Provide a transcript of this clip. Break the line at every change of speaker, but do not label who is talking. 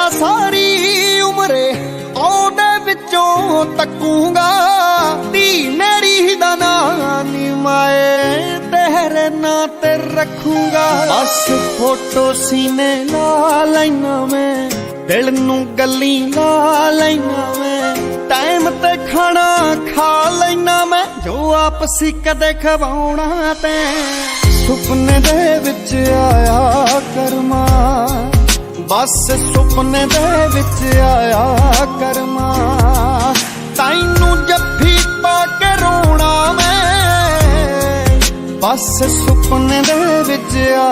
तेरा सारी उम्रे ओदे विचों तकूंगा। धी मेरी दा नां नी माए तेरे नां ते रखूंगा। बस फोटो सीने ला लैना मैं, दिल नू गल्ली ला लैना मैं, टाइम ते खाना खा लैना मैं, जो आपसी कदे खवाउणा तैं। सुपने दे विच आया करमा, बस सुपने दे विच आया करमा, तैनू जफ्फी पा के रोना मैं, बस सुपने दे विच आया।